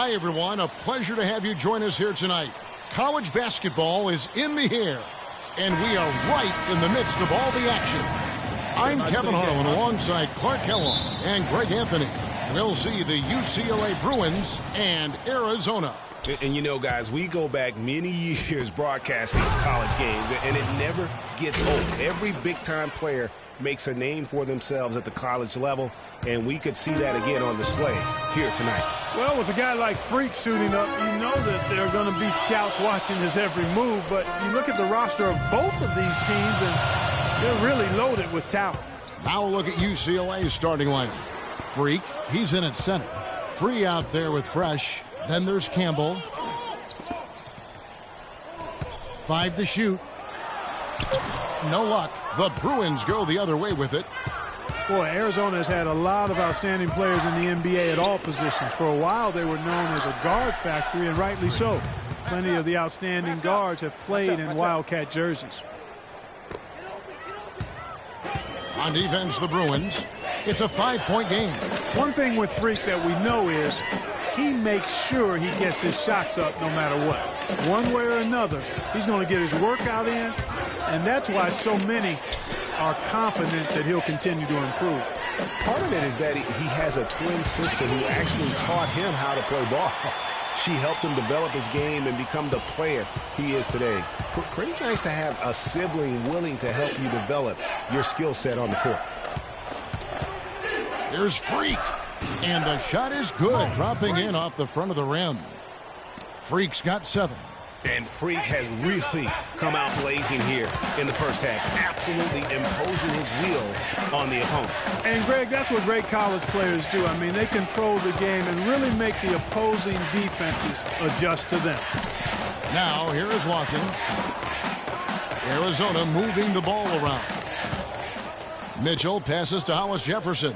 Hi, everyone. A pleasure to have you join us here tonight. College basketball is in the air, and we are right in the midst of all the action. I'm Kevin Harlan alongside Clark Kellogg and Greg Anthony. We'll see the UCLA Bruins and Arizona. And you know, guys, we go back many years broadcasting college games, and it never gets old. Every big-time player makes a name for themselves at the college level, and we could see that again on display here tonight. Well, with a guy like Freak suiting up, you know that there are going to be scouts watching his every move, but you look at the roster of both of these teams, and they're really loaded with talent. Now look at UCLA's starting lineup. Freak, he's in at center. Free out there with Fresh. Then there's Campbell. 5 to shoot. No luck. The Bruins go the other way with it. Boy, Arizona has had a lot of outstanding players in the NBA at all positions. For a while, they were known as a guard factory, and rightly so. Plenty of the outstanding guards have played in Wildcat jerseys. On defense, the Bruins. It's a 5-point game. One thing with Freak that we know is he makes sure he gets his shots up no matter what. One way or another, he's going to get his workout in, and that's why so many are confident that he'll continue to improve. Part of it is that he has a twin sister who actually taught him how to play ball. She helped him develop his game and become the player he is today. Pretty nice to have a sibling willing to help you develop your skill set on the court. Here's Freak. And the shot is good, dropping in off the front of the rim. Freak's got 7. And Freak has really come out blazing here in the first half, absolutely imposing his will on the opponent. And, Greg, that's what great college players do. I mean, they control the game and really make the opposing defenses adjust to them. Now, here is Lawson. Arizona moving the ball around. Mitchell passes to Hollis Jefferson.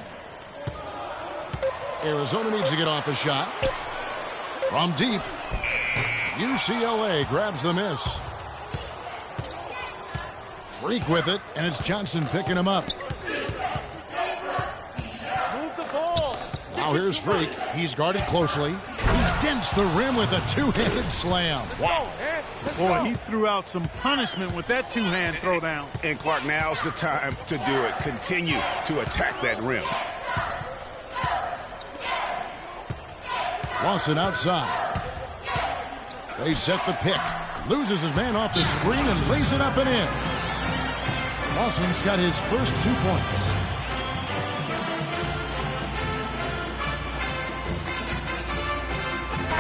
Arizona needs to get off a shot. From deep. UCLA grabs the miss. Freak with it, and it's Johnson picking him up. Move the ball. Now here's Freak. He's guarded closely. He dents the rim with a two-handed slam. Wow. Boy, he threw out some punishment with that two-hand throwdown. And Clark, now's the time to do it. Continue to attack that rim. Lawson outside. They set the pick. Loses his man off the screen and lays it up and in. Lawson's got his first 2 points.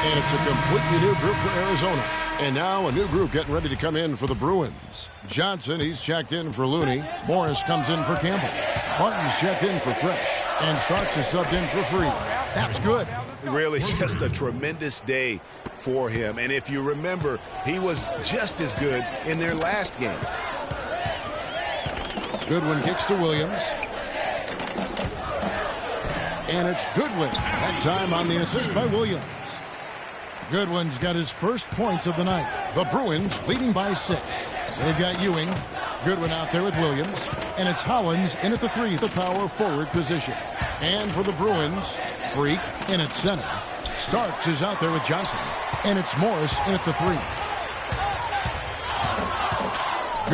And it's a completely new group for Arizona. And now a new group getting ready to come in for the Bruins. Johnson, he's checked in for Looney. Morris comes in for Campbell. Martin's checked in for Fresh. And Starks is subbed in for Free. That's good. Really just a tremendous day for him. And if you remember, he was just as good in their last game. Goodwin kicks to Williams. And it's Goodwin. That time on the assist by Williams. Goodwin's got his first points of the night. The Bruins leading by 6. They've got Ewing. Goodwin out there with Williams. And it's Hollins in at the 3, the power forward position. And for the Bruins, Freak in at center. Starks is out there with Johnson. And it's Morris in at the 3.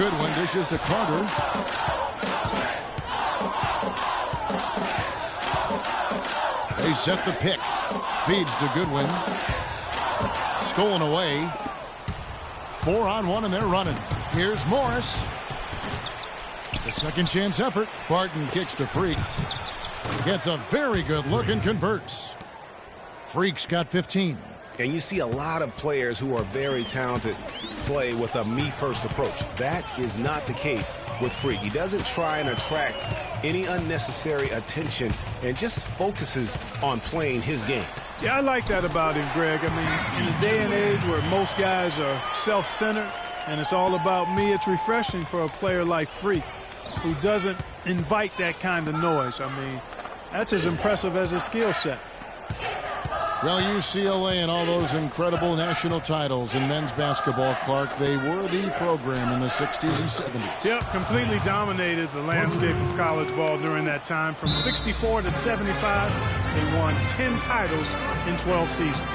Goodwin dishes to Carter. They set the pick. Feeds to Goodwin. Stolen away. 4-on-1 and they're running. Here's Morris. The second chance effort. Barton kicks to Freak. Gets a very good look and converts. Freak's got 15. And you see a lot of players who are very talented play with a me-first approach. That is not the case with Freak. He doesn't try and attract any unnecessary attention and just focuses on playing his game. Yeah, I like that about him, Greg. I mean, in a day and age where most guys are self-centered and it's all about me, it's refreshing for a player like Freak who doesn't invite that kind of noise. I mean, that's as impressive as his skill set. Well, UCLA and all those incredible national titles in men's basketball, Clark, they were the program in the 60s and 70s. Yep, completely dominated the landscape of college ball during that time. From 64 to 75, they won 10 titles in 12 seasons.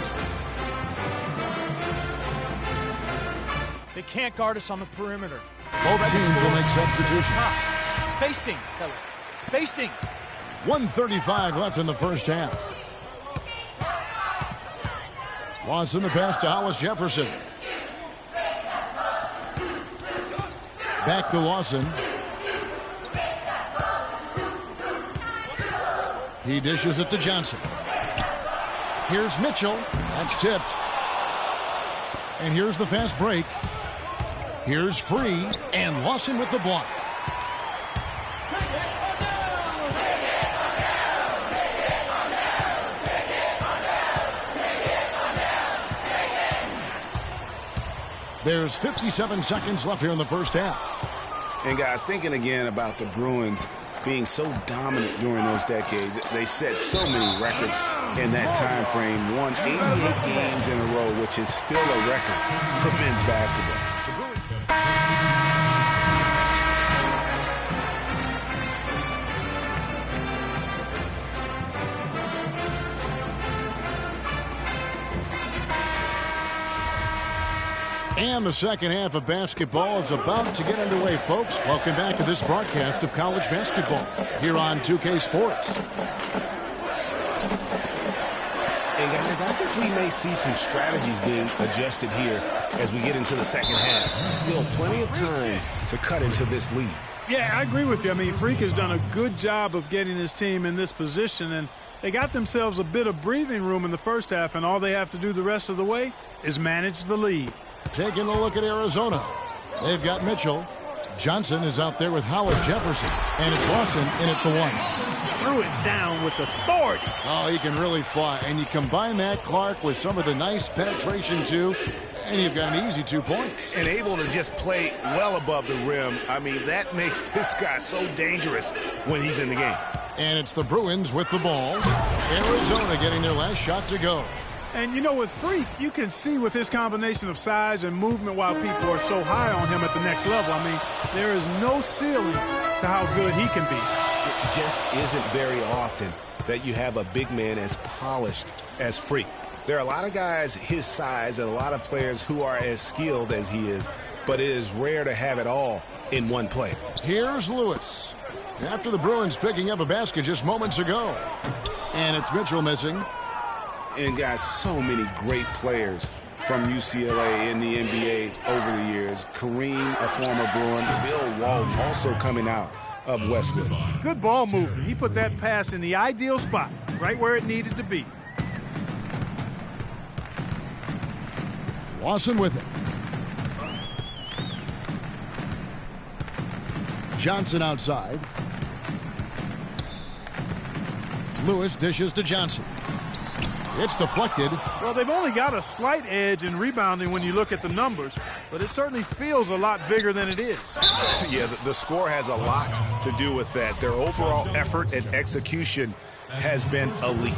They can't guard us on the perimeter. Both teams will make substitutions. Spacing, fellas. Spacing. 1:35 left in the first half. Lawson the pass to Hollis Jefferson. Back to Lawson. He dishes it to Johnson. Here's Mitchell. That's tipped. And here's the fast break. Here's Free, and Lawson with the block. There's 57 seconds left here in the first half. And guys, thinking again about the Bruins being so dominant during those decades, they set so many records in that time frame, won 88 games in a row, which is still a record for men's basketball. And the second half of basketball is about to get underway, folks. Welcome back to this broadcast of college basketball here on 2K Sports. And guys, I think we may see some strategies being adjusted here as we get into the second half. Still plenty of time to cut into this lead. Yeah, I agree with you. I mean, Freak has done a good job of getting his team in this position, and they got themselves a bit of breathing room in the first half, and all they have to do the rest of the way is manage the lead. Taking a look at Arizona. They've got Mitchell. Johnson is out there with Hollis Jefferson, and it's Lawson in at the one. Threw it down with authority. Oh, he can really fly. And you combine that, Clark, with some of the nice penetration, too, and you've got an easy 2 points. And able to just play well above the rim. I mean, that makes this guy so dangerous when he's in the game. And it's the Bruins with the ball. Arizona getting their last shot to go. And, you know, with Freak, you can see with his combination of size and movement while people are so high on him at the next level. I mean, there is no ceiling to how good he can be. It just isn't very often that you have a big man as polished as Freak. There are a lot of guys his size and a lot of players who are as skilled as he is, but it is rare to have it all in one play. Here's Lewis. After the Bruins picking up a basket just moments ago. And it's Mitchell missing. And guys, so many great players from UCLA in the NBA over the years. Kareem, a former Bruin. Bill Walton also coming out of Westwood. Good ball movement. He put that pass in the ideal spot, right where it needed to be. Lawson with it. Johnson outside. Lewis dishes to Johnson. It's deflected. Well, they've only got a slight edge in rebounding when you look at the numbers, but it certainly feels a lot bigger than it is. Yeah, the score has a lot to do with that. Their overall effort and execution has been elite.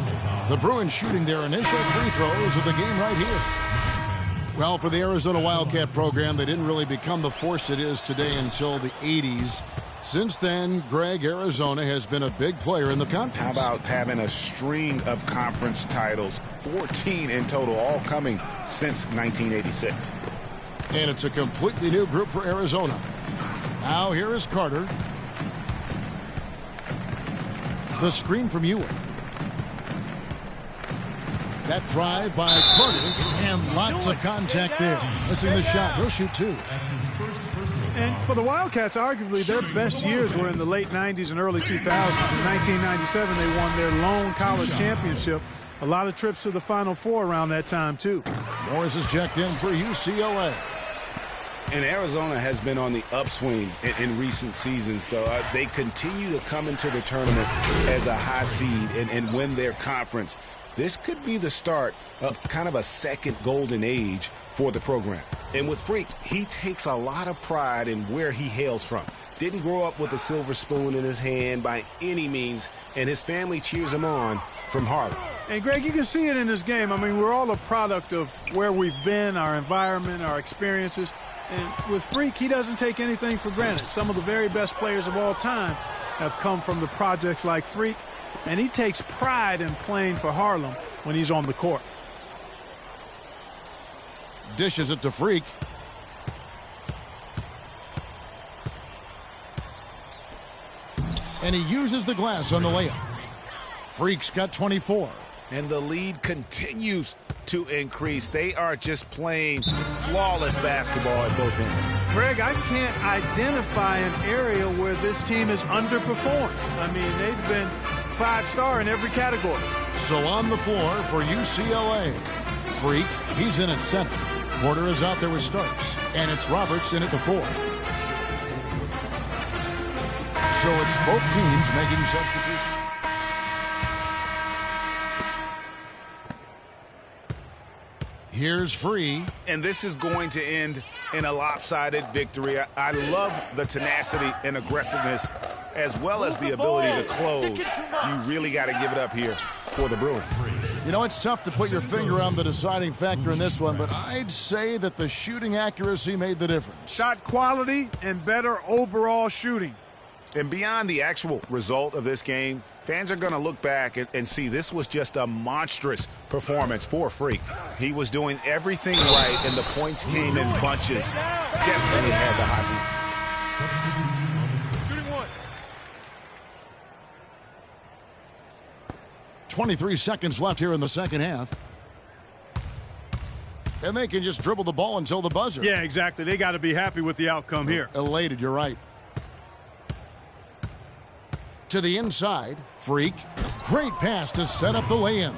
The Bruins shooting their initial free throws of the game right here. Well, for the Arizona Wildcat program, they didn't really become the force it is today until the 80s. Since then, Greg, Arizona has been a big player in the conference. How about having a string of conference titles, 14 in total, all coming since 1986. And it's a completely new group for Arizona. Now here is Carter. The screen from Ewing. That drive by Carter, and lots of contact there. Missing the shot. He'll shoot two. And for the Wildcats, arguably their best years were in the late 90s and early 2000s. In 1997, they won their lone college championship. A lot of trips to the Final Four around that time, too. Morris is checked in for UCLA. And Arizona has been on the upswing in recent seasons, though. They continue to come into the tournament as a high seed and win their conference. This could be the start of kind of a second golden age for the program. And with Freak, he takes a lot of pride in where he hails from. Didn't grow up with a silver spoon in his hand by any means, and his family cheers him on from Harlem. And, Greg, you can see it in this game. I mean, we're all a product of where we've been, our environment, our experiences. And with Freak, he doesn't take anything for granted. Some of the very best players of all time have come from the projects like Freak, and he takes pride in playing for Harlem when he's on the court. Dishes it to Freak. and he uses the glass on the layup. Freak's got 24. And the lead continues to increase. They are just playing flawless basketball at both ends. Greg, I can't identify an area where this team has underperformed. I mean, they've been 5-star in every category. So on the floor for UCLA. Freak, he's in at center. Porter is out there with Starks. And it's Roberts in at the 4. So it's both teams making substitutions. Here's Free. And this is going to end in a lopsided victory. I love the tenacity and aggressiveness as well as the ability to close. You really got to give it up here for the Bruins. You know, it's tough to put your finger on the deciding factor in this one, but I'd say that the shooting accuracy made the difference. Shot quality and better overall shooting. And beyond the actual result of this game, fans are going to look back and see this was just a monstrous performance for Freak. He was doing everything right, and the points came in bunches. Definitely had the hot hand. Shooting one. 23 seconds left here in the second half. And they can just dribble the ball until the buzzer. Yeah, exactly. They got to be happy with the outcome here. Elated, you're right. To the inside, Freak. Great pass to set up the lay-in.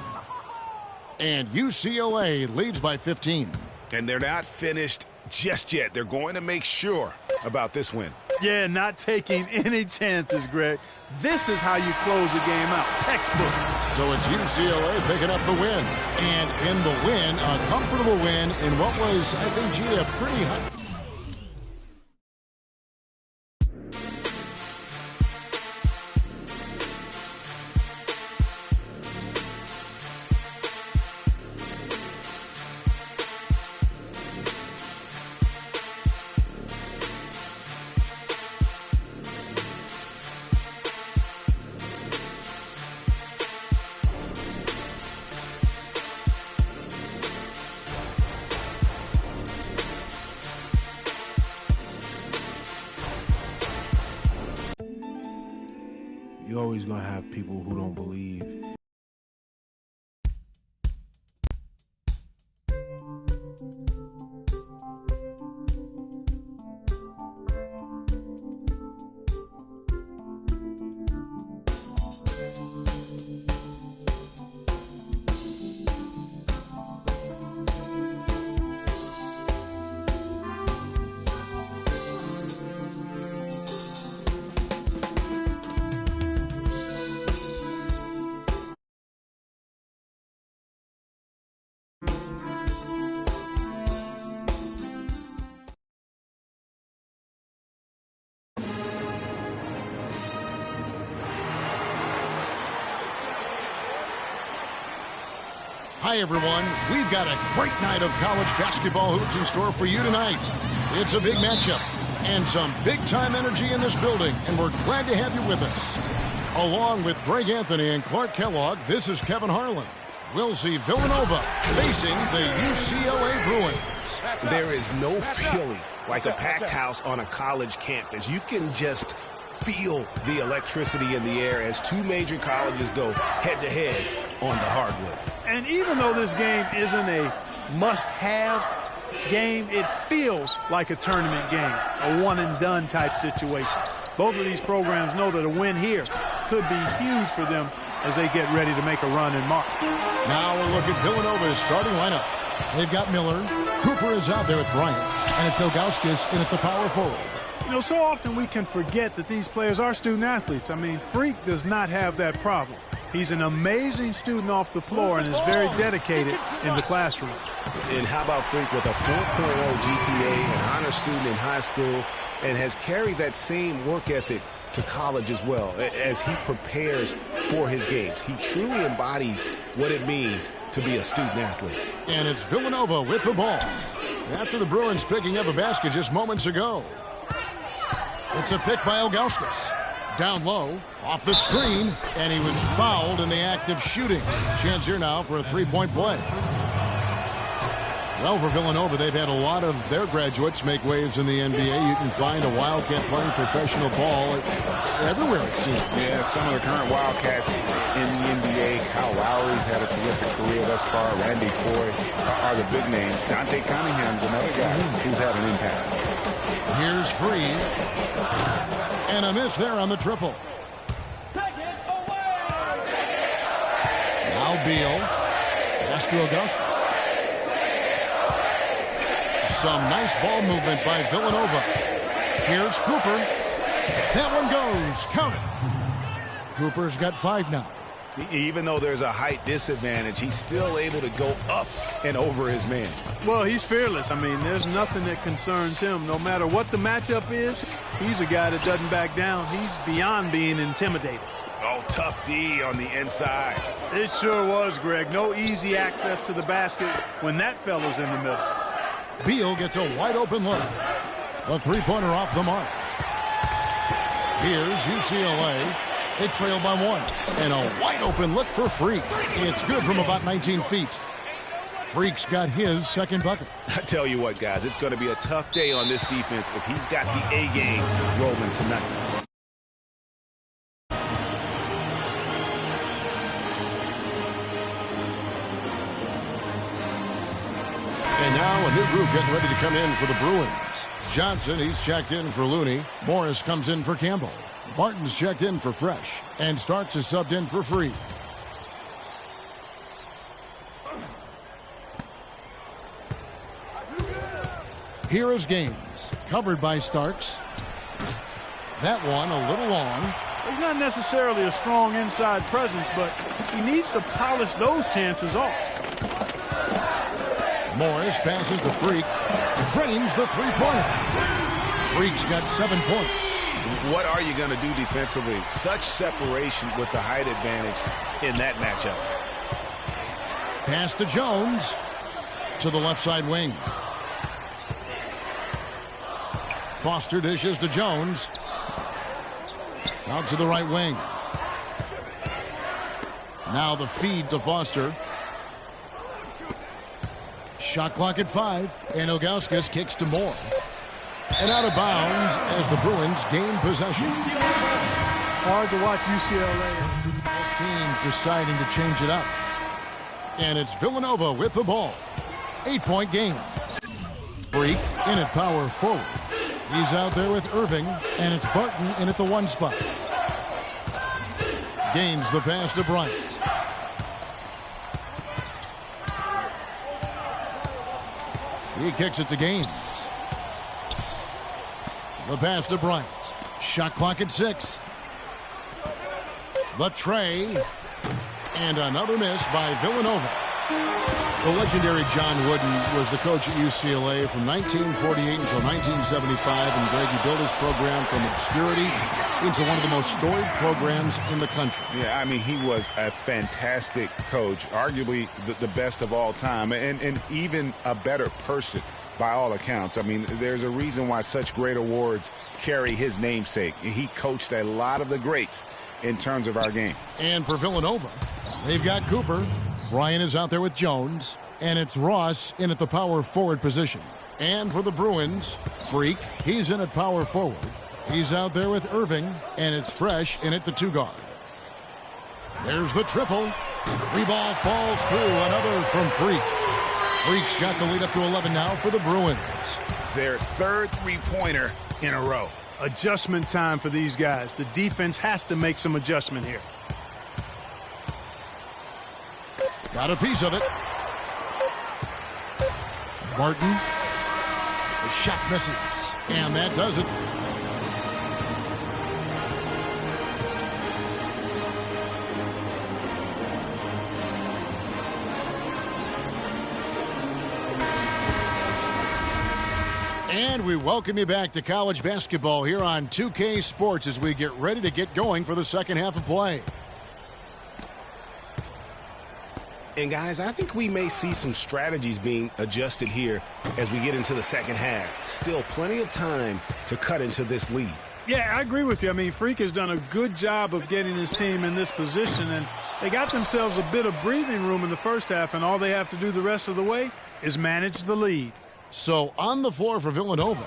And UCLA leads by 15. And they're not finished just yet. They're going to make sure about this win. Yeah, not taking any chances, Greg. This is how you close a game out. Textbook. So it's UCLA picking up the win. And in the win, a comfortable win in what was, I think, gee, a pretty high. You're always going to have people who don't believe. Hi, everyone. We've got a great night of college basketball hoops in store for you tonight. It's a big matchup and some big-time energy in this building, and we're glad to have you with us. Along with Greg Anthony and Clark Kellogg, this is Kevin Harlan. We'll see Villanova facing the UCLA Bruins. There is no feeling like a packed house on a college campus. You can just feel the electricity in the air as two major colleges go head-to-head on the hardwood. And even though this game isn't a must-have game, it feels like a tournament game, a one-and-done type situation. Both of these programs know that a win here could be huge for them as they get ready to make a run in March. Now we'll look at Villanova's starting lineup. They've got Miller. Cooper is out there with Bryant. And it's Ilgauskas in at the power forward. You know, so often we can forget that these players are student athletes. I mean, Freak does not have that problem. He's an amazing student off the floor and is very dedicated in the classroom. And how about Freak with a 4.0 GPA, an honor student in high school, and has carried that same work ethic to college as well as he prepares for his games. He truly embodies what it means to be a student athlete. And it's Villanova with the ball. After the Bruins picking up a basket just moments ago. It's a pick by Ilgauskas. Down low, off the screen, and he was fouled in the act of shooting. Chance here now for a three-point play. Well, for Villanova, they've had a lot of their graduates make waves in the NBA. You can find a Wildcat playing professional ball everywhere, it seems. Yeah, some of the current Wildcats in the NBA. Kyle Lowry's had a terrific career thus far. Randy Foy are the big names. Dante Cunningham's another guy who's had an impact. Here's Free. And a miss there on the triple. Now Beal. Pass to Augustus. Some nice ball movement by Villanova. Here's Cooper. That one goes. Count it. Cooper's got 5 now. Even though there's a height disadvantage, he's still able to go up and over his man. Well, he's fearless. I mean, there's nothing that concerns him. No matter what the matchup is, he's a guy that doesn't back down. He's beyond being intimidated. Oh, tough D on the inside. It sure was, Greg. No easy access to the basket when that fella's in the middle. Beal gets a wide open look. The three-pointer off the mark. Here's UCLA. They trail by 1. And a wide open look for Freak. It's good from about 19 feet. Freak's got his second bucket. I tell you what, guys, it's going to be a tough day on this defense if he's got the A game rolling tonight. And now a new group getting ready to come in for the Bruins. Johnson, he's checked in for Looney. Morris comes in for Campbell. Martin's checked in for Fresh. And Starks is subbed in for Free. Here is Gaines. Covered by Starks. That one a little long. He's not necessarily a strong inside presence, but he needs to polish those chances off. Morris passes to Freak. Drains the three-pointer. Freak's got 7 points. What are you going to do defensively? Such separation with the height advantage in that matchup. Pass to Jones. To the left side wing. Foster dishes to Jones. Out to the right wing. Now the feed to Foster. Shot clock at 5. And Ilgauskas kicks to Moore. And out of bounds as the Bruins gain possession. Hard to watch UCLA. Both teams deciding to change it up. And it's Villanova with the ball. 8-point game. Freak in at power forward. He's out there with Irving, and it's Barton in at the 1 spot. Gains the pass to Bryant. He kicks it to Gaines. The pass to Bryant. Shot clock at 6. The tray. And another miss by Villanova. The legendary John Wooden was the coach at UCLA from 1948 until 1975. And Greg, he built his program from obscurity into one of the most storied programs in the country. Yeah, I mean, he was a fantastic coach, arguably the best of all time, and even a better person by all accounts. I mean, there's a reason why such great awards carry his namesake. He coached a lot of the greats in terms of our game. And for Villanova, they've got Cooper. Ryan is out there with Jones. And it's Ross in at the power forward position. And for the Bruins, Freak, he's in at power forward. He's out there with Irving. And it's Fresh in at the 2 guard. There's the triple. 3 ball falls through. Another from Freak. Freak's got the lead up to 11 now for the Bruins. Their 3rd three-pointer in a row. Adjustment time for these guys. The defense has to make some adjustment here. Got a piece of it. Martin. The shot misses. And that does it. And we welcome you back to college basketball here on 2K Sports as we get ready to get going for the second half of play. And guys, I think we may see some strategies being adjusted here as we get into the second half. Still plenty of time to cut into this lead. Yeah, I agree with you. I mean, Freak has done a good job of getting his team in this position, and they got themselves a bit of breathing room in the first half, and all they have to do the rest of the way is manage the lead. So on the floor for Villanova,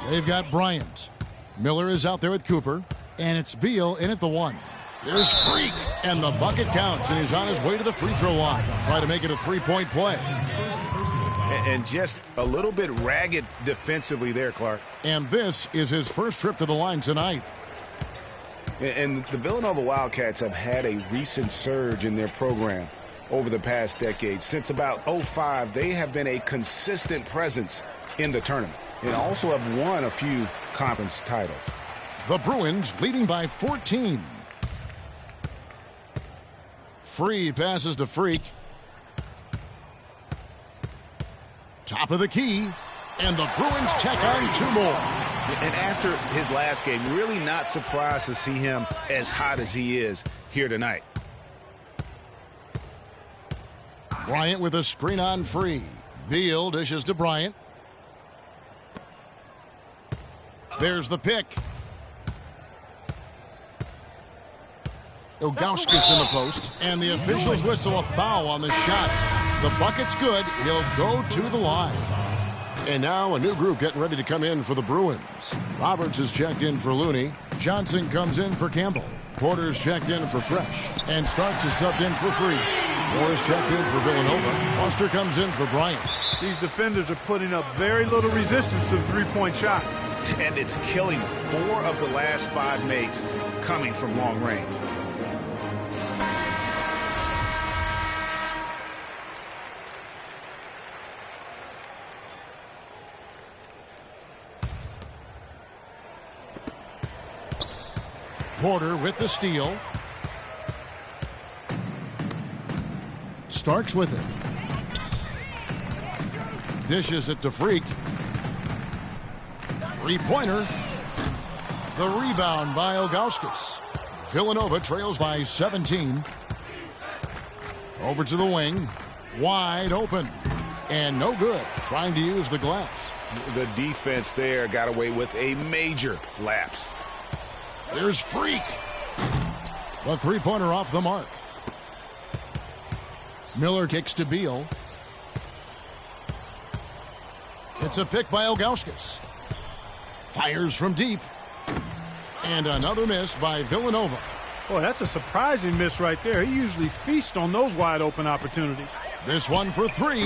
they've got Bryant. Miller is out there with Cooper, and it's Beal in at the 1. Here's Freak, and the bucket counts, and he's on his way to the free throw line. Try to make it a three-point play. And just a little bit ragged defensively there, Clark. And this is his first trip to the line tonight. And the Villanova Wildcats have had a recent surge in their program over the past decade. Since about 2005, they have been a consistent presence in the tournament and also have won a few conference titles. The Bruins leading by 14. Free passes to Freak. Top of the key, and the Bruins check on 2 more. And after his last game, really not surprised to see him as hot as he is here tonight. Bryant with a screen on Free. Beal dishes to Bryant. There's the pick. Ilgauskas in the post, and the officials whistle a foul on the shot. The bucket's good. He'll go to the line. And now a new group getting ready to come in for the Bruins. Roberts is checked in for Looney. Johnson comes in for Campbell. Porter's checked in for Fresh. And Starks is subbed in for Free. Moore's checked in for Villanova. Foster comes in for Bryant. These defenders are putting up very little resistance to the three-point shot. And it's killing them. 4 of the last 5 makes coming from long range. Porter with the steal. Starks with it. Dishes it to Freak. Three-pointer. The rebound by Ilgauskas. Villanova trails by 17. Over to the wing. Wide open. And no good. Trying to use the glass. The defense there got away with a major lapse. Here's Freak. The three-pointer off the mark. Miller kicks to Beal. It's a pick by Ilgauskas. Fires from deep. And another miss by Villanova. Boy, that's a surprising miss right there. He usually feasts on those wide-open opportunities. This one for 3.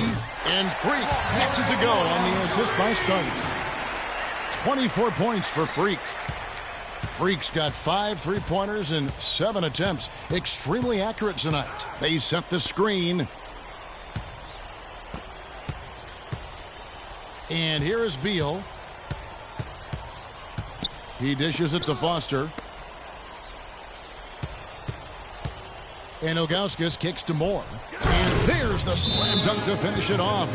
And Freak gets it to go on the assist by Starks. 24 points for Freak. Freak's got 5 three-pointers and 7 attempts. Extremely accurate tonight. They set the screen. And here is Beal. He dishes it to Foster. And Ilgauskas kicks to Moore. And there's the slam dunk to finish it off.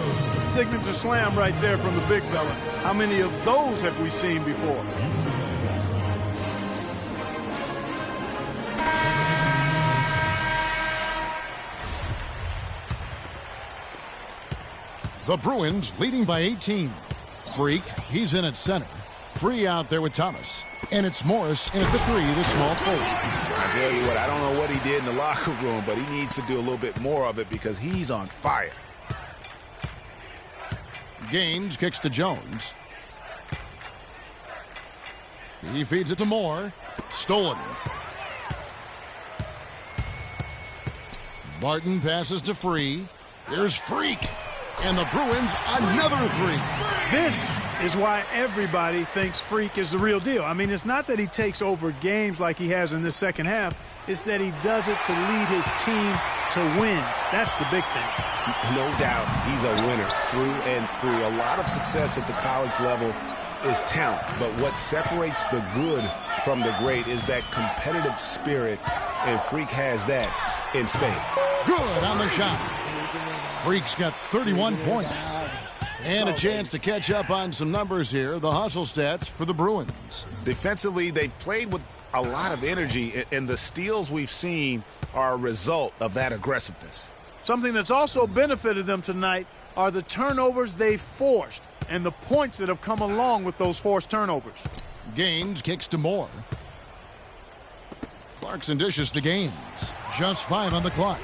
Signature slam right there from the big fella. How many of those have we seen before? The Bruins leading by 18. Freak, he's in at center. Free out there with Thomas. And it's Morris in at the 3, the small forward. I tell you what, I don't know what he did in the locker room, but he needs to do a little bit more of it because he's on fire. Gaines kicks to Jones. He feeds it to Moore. Stolen. Barton passes to Free. Here's Freak. And the Bruins, another 3. This is why everybody thinks Freak is the real deal. I mean, it's not that he takes over games like he has in this second half. It's that he does it to lead his team to wins. That's the big thing. No doubt he's a winner through and through. A lot of success at the college level is talent. But what separates the good from the great is that competitive spirit. And Freak has that in spades. Good on the shot. Freak's got 31 points. And a chance to catch up on some numbers here. The hustle stats for the Bruins. Defensively, they played with a lot of energy, and the steals we've seen are a result of that aggressiveness. Something that's also benefited them tonight are the turnovers they forced. and the points that have come along with those forced turnovers. Gaines kicks to Moore. Clarkson dishes to Gaines. Just 5 on the clock.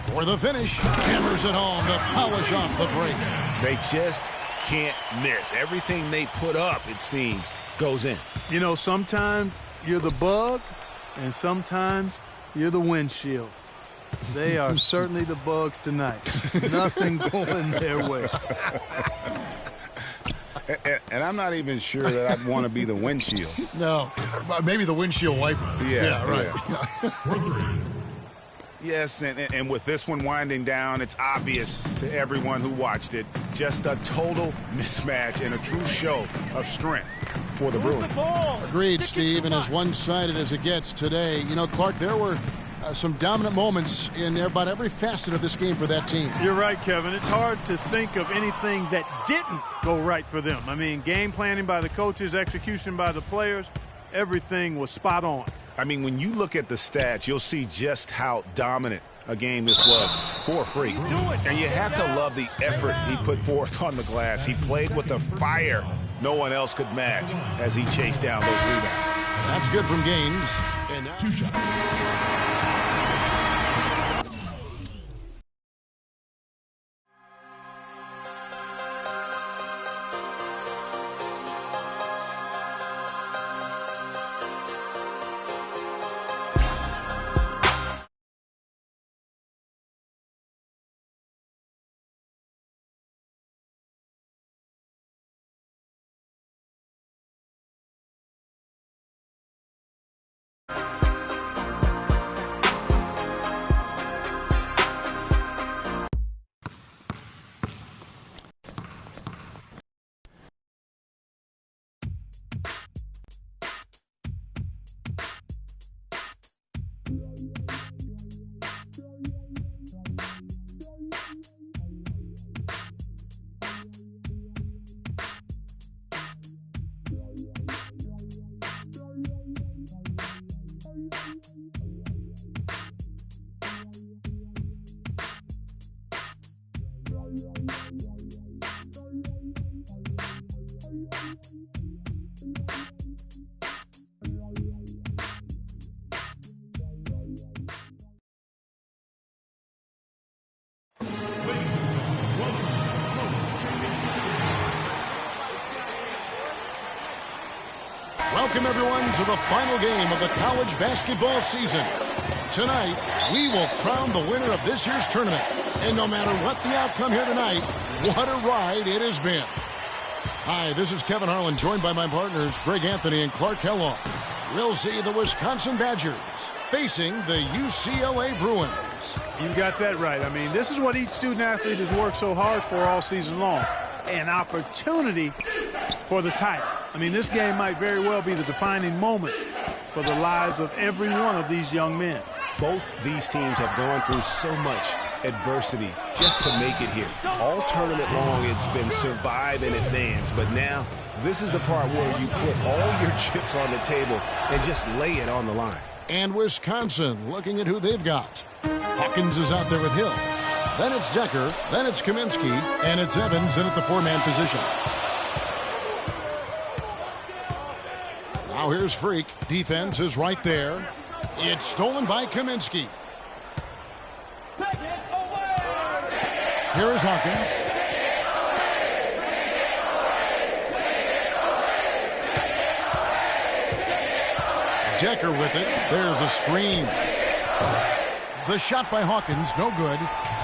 For the finish, hammers it home to polish off the break. They just can't miss. Everything they put up, it seems, goes in. You know, sometimes you're the bug, and sometimes you're the windshield. They are certainly the bugs tonight. Nothing going their way. And I'm not even sure that I'd want to be the windshield. No, maybe the windshield wiper. Yeah, right. Yeah. Yes, and with this one winding down, it's obvious to everyone who watched it. Just a total mismatch and a true show of strength for the Bruins. Agreed, Steve, and as one-sided as it gets today. You know, Clark, there were some dominant moments in about every facet of this game for that team. You're right, Kevin. It's hard to think of anything that didn't go right for them. I mean, game planning by the coaches, execution by the players, everything was spot on. I mean, when you look at the stats, you'll see just how dominant a game this was for Freak. And you have to love the effort he put forth on the glass. He played with a fire no one else could match as he chased down those rebounds. That's good from Gaines. And now 2 shots. Welcome, everyone, to the final game of the college basketball season. Tonight, we will crown the winner of this year's tournament. And no matter what the outcome here tonight, what a ride it has been. Hi, this is Kevin Harlan, joined by my partners, Greg Anthony and Clark Kellogg. We'll see the Wisconsin Badgers facing the UCLA Bruins. You got that right. I mean, this is what each student athlete has worked so hard for all season long. An opportunity for the title. I mean, this game might very well be the defining moment for the lives of every one of these young men. Both these teams have gone through so much adversity just to make it here. All tournament long, it's been survive and advance. But now, this is the part where you put all your chips on the table and just lay it on the line. And Wisconsin looking at who they've got. Hawkins is out there with Hill. Then it's Decker. Then it's Kaminsky. And it's Evans in at the 4-man position. Now here's Freak. Defense is right there. It's stolen by Kaminsky. Here is Hawkins. Decker with it. There's a screen. The shot by Hawkins, no good.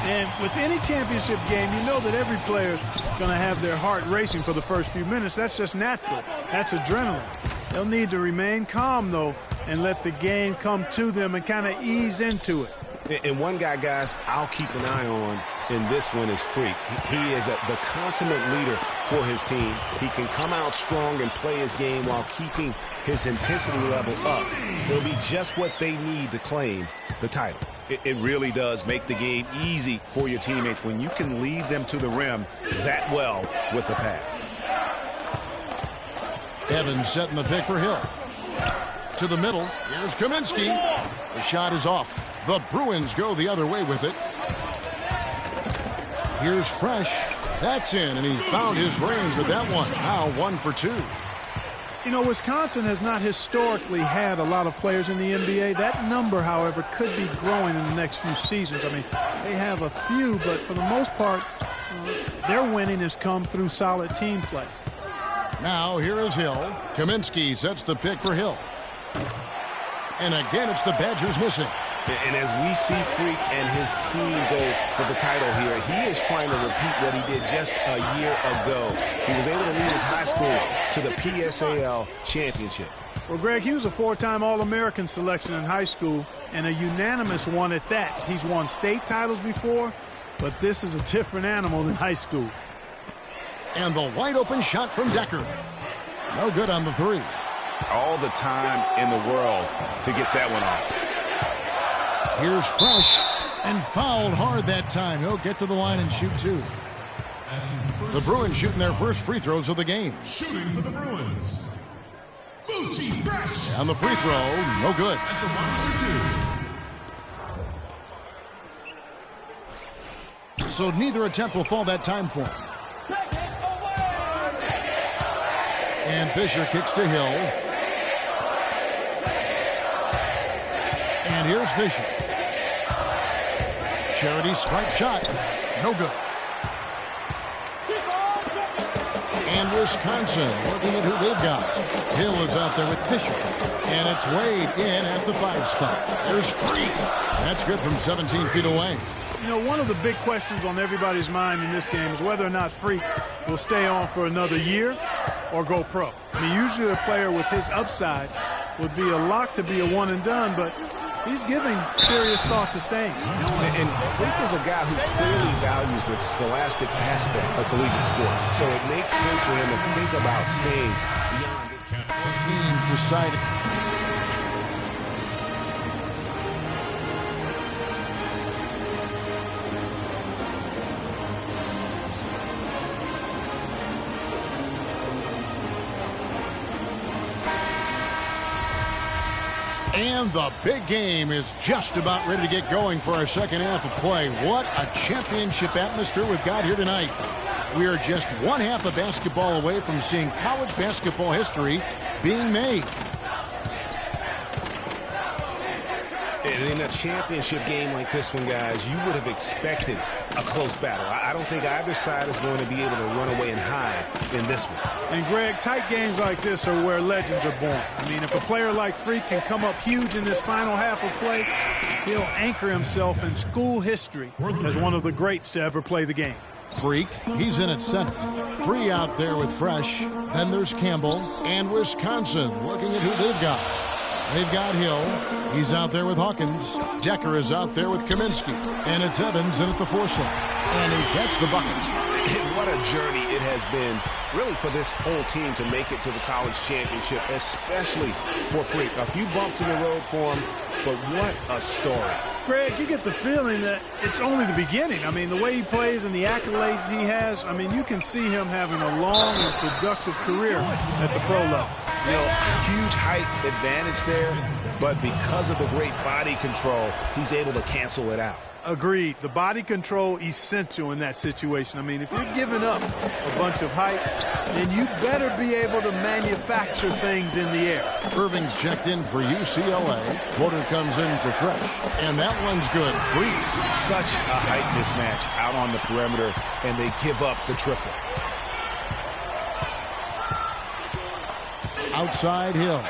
And with any championship game, you know that every player is going to have their heart racing for the first few minutes. That's just natural. That's adrenaline. They'll need to remain calm, though, and let the game come to them and kind of ease into it. And one guy, guys, I'll keep an eye on in this one is Freak. He is the consummate leader for his team. He can come out strong and play his game while keeping his intensity level up. It'll be just what they need to claim the title. It really does make the game easy for your teammates when you can lead them to the rim that well with the pass. Evans setting the pick for Hill. To the middle. Here's Kaminsky. The shot is off. The Bruins go the other way with it. Here's Fresh. That's in, and he found his range with that one. Now 1 for 2. You know, Wisconsin has not historically had a lot of players in the NBA. That number, however, could be growing in the next few seasons. I mean, they have a few, but for the most part, their winning has come through solid team play. Now here is Hill. Kaminsky sets the pick for Hill. And again, it's the Badgers missing. And as we see Freak and his team go for the title here, he is trying to repeat what he did just a year ago. He was able to lead his high school to the PSAL championship. Well, Greg, he was a 4-time All-American selection in high school and a unanimous one at that. He's won state titles before, but this is a different animal than high school. And the wide open shot from Decker. No good on the 3. All the time in the world to get that one off. Here's Fresh, and fouled hard that time. He'll get to the line and shoot 2. The Bruins shooting their first free throws of the game. Shooting for the Bruins, Bucci Fresh. And the free throw, no good. At the 1 for 2. So neither attempt will fall that time for him. And Fisher kicks to Hill. And here's Fisher. Charity stripe shot. No good. And Wisconsin looking at who they've got. Hill is out there with Fisher. And it's Wade in at the 5 spot. There's Freak. That's good from 17 feet away. You know, one of the big questions on everybody's mind in this game is whether or not Freak will stay on for another year or go pro. I mean, usually a player with his upside would be a lock to be a one and done, but he's giving serious thought to staying. And Freak is a guy who clearly values the scholastic aspect of collegiate sports, so it makes sense for him to think about staying beyond this. Teams decided. And the big game is just about ready to get going for our second half of play. What a championship atmosphere we've got here tonight. We are just one half of basketball away from seeing college basketball history being made. And in a championship game like this one, guys, you would have expected a close battle. I don't think either side is going to be able to run away and hide in this one. And, Greg, tight games like this are where legends are born. I mean, if a player like Freak can come up huge in this final half of play, he'll anchor himself in school history as one of the greats to ever play the game. Freak, he's in at center. Free out there with Fresh. Then there's Campbell and Wisconsin looking at who they've got. They've got Hill. He's out there with Hawkins. Decker is out there with Kaminsky. And it's Evans in at the 4 slot. And he gets the bucket. What a journey it has been, really, for this whole team to make it to the college championship, especially for Freak. A few bumps in the road for him, but what a story. Greg, you get the feeling that it's only the beginning. I mean, the way he plays and the accolades he has, I mean, you can see him having a long and productive career at the pro level. You know, huge height advantage there, but because of the great body control, he's able to cancel it out. Agreed. The body control essential in that situation. I mean, if you're giving up a bunch of height, then you better be able to manufacture things in the air. Irving's checked in for UCLA. Porter comes in for Fresh. And that one's good. Free. Such a height mismatch out on the perimeter, and they give up the triple. Outside Hill.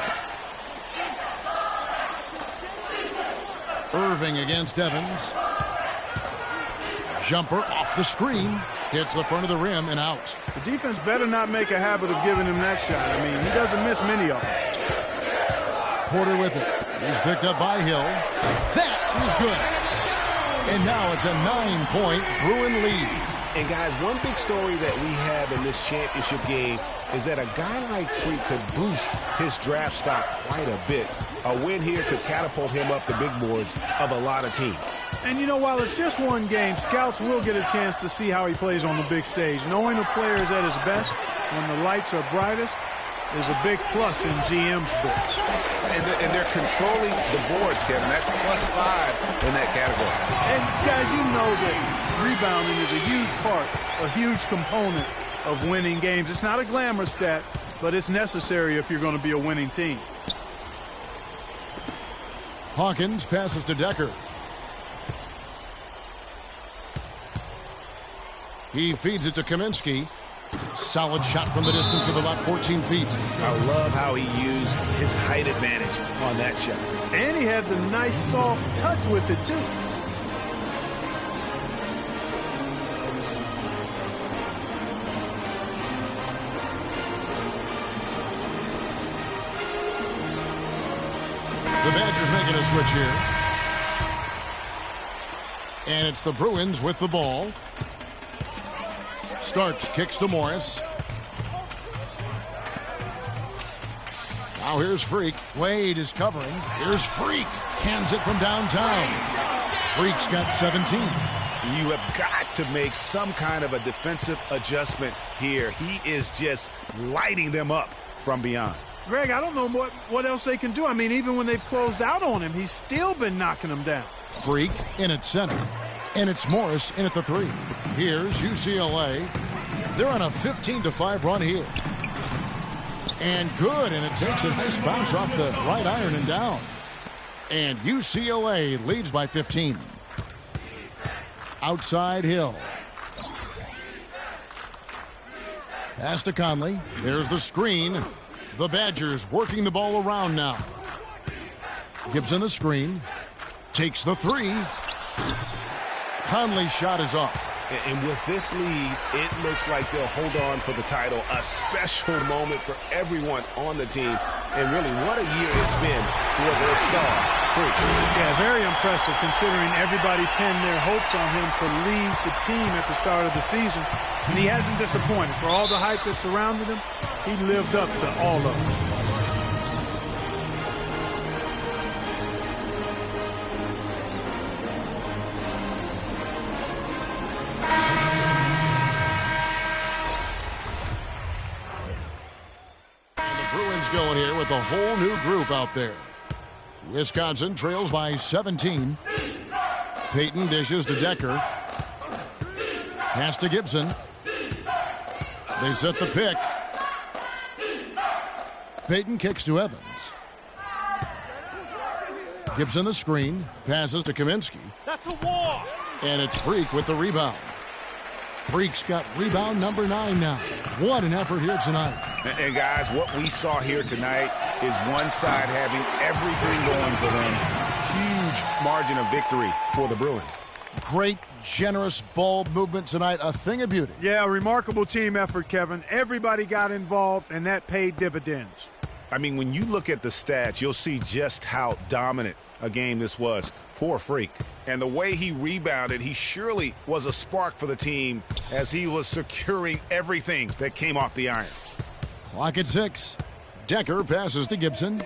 Irving against Evans. Jumper off the screen. Hits the front of the rim and out. The defense better not make a habit of giving him that shot. I mean, he doesn't miss many of them. Porter with it. He's picked up by Hill. That is good. And now it's a 9-point Bruin lead. And guys, one big story that we have in this championship game is that a guy like Freak could boost his draft stock quite a bit. A win here could catapult him up the big boards of a lot of teams. And, you know, while it's just one game, scouts will get a chance to see how he plays on the big stage. Knowing a player is at his best when the lights are brightest is a big plus in GM's books. And they're controlling the boards, Kevin. That's +5 in that category. And, guys, you know that rebounding is a huge part, a huge component of winning games. It's not a glamour stat, but it's necessary if you're going to be a winning team. Hawkins passes to Decker. He feeds it to Kaminsky. Solid shot from the distance of about 14 feet. I love how he used his height advantage on that shot. And he had the nice soft touch with it, too. The Badgers making a switch here. And it's the Bruins with the ball. Starks kicks to Morris. Now here's Freak. Wade is covering. Here's Freak. Cans it from downtown. Freak's got 17. You have got to make some kind of a defensive adjustment here. He is just lighting them up from beyond. Greg, I don't know what else they can do. I mean, even when they've closed out on him, he's still been knocking them down. Freak in at center. And it's Morris in at the 3. Here's UCLA. They're on a 15-5 run here. And good, and it takes a nice bounce off the right iron and down. And UCLA leads by 15. Outside Hill. Pass to Conley. There's the screen. The Badgers working the ball around now. Gibson the screen. Takes the 3. Conley's shot is off. And with this lead, it looks like they'll hold on for the title. A special moment for everyone on the team. And really, what a year it's been for their star, Freak. Yeah, very impressive considering everybody pinned their hopes on him to lead the team at the start of the season. And he hasn't disappointed. For all the hype that surrounded him, he lived up to all of it. Going here with a whole new group out there. Wisconsin trails by 17. Peyton dishes to Decker. Pass to Gibson. They set the pick. Peyton kicks to Evans. Gibson the screen. Passes to Kaminsky. That's a walk. And it's Freak with the rebound. Freak's got rebound number 9 now. What an effort here tonight. And guys, what we saw here tonight is one side having everything going for them. Huge margin of victory for the Bruins. Great, generous ball movement tonight. A thing of beauty. Yeah, a remarkable team effort, Kevin. Everybody got involved, and that paid dividends. I mean, when you look at the stats, you'll see just how dominant a game this was for Freak. And the way he rebounded, he surely was a spark for the team as he was securing everything that came off the iron. Clock at 6. Decker passes to Gibson.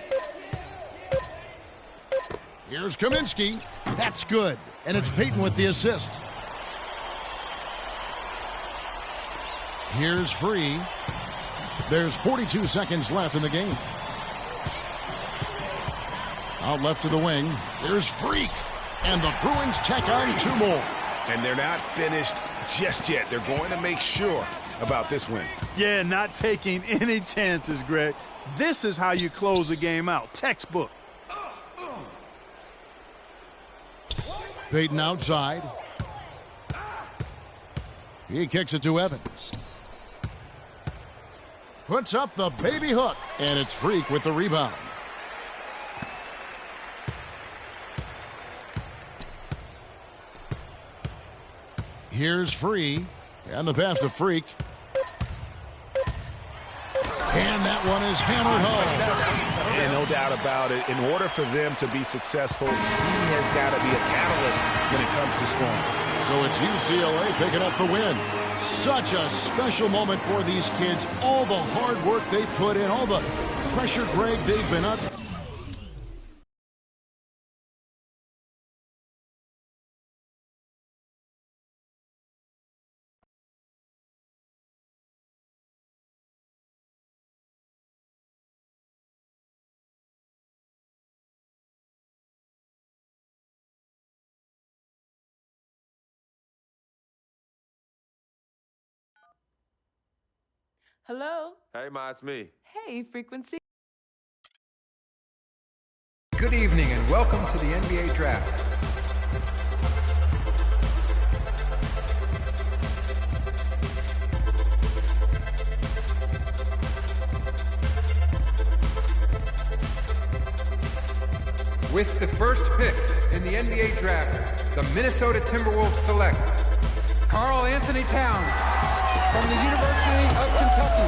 Here's Kaminsky. That's good. And it's Peyton with the assist. Here's Free. There's 42 seconds left in the game. Out left to the wing. Here's Freak. And the Bruins tack on 2 more. And they're not finished just yet. They're going to make sure about this win. Yeah, not taking any chances, Greg. This is how you close a game out. Textbook. Peyton outside. He kicks it to Evans. Puts up the baby hook. And it's Freak with the rebound. Here's Free. And the pass to Freak. And that one is hammered home. And no doubt about it, in order for them to be successful, he has got to be a catalyst when it comes to scoring. So it's UCLA picking up the win. Such a special moment for these kids. All the hard work they put in, all the pressure, Greg, they've been up. Hello? Hey, Ma, it's me. Hey, Frequency. Good evening and welcome to the NBA Draft. With the first pick in the NBA Draft, the Minnesota Timberwolves select Karl Anthony Towns from the University of Kentucky.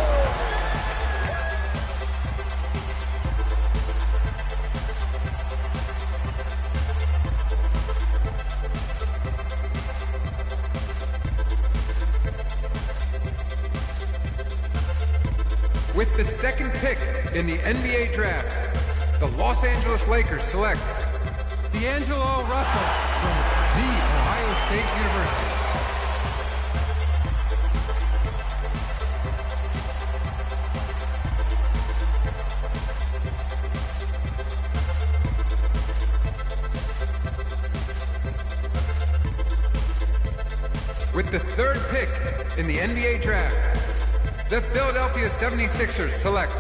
With the second pick in the NBA Draft, the Los Angeles Lakers select D'Angelo Russell from The Ohio State University. With the third pick in the NBA Draft, the Philadelphia 76ers select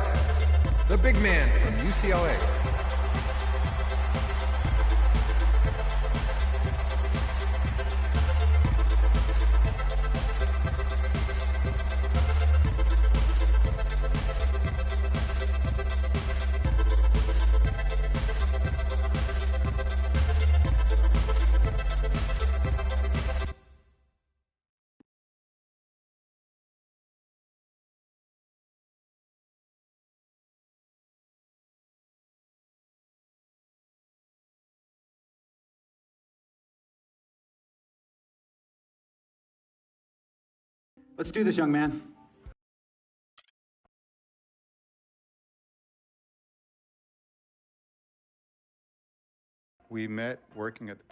the big man from UCLA. Let's do this, young man. We met working at the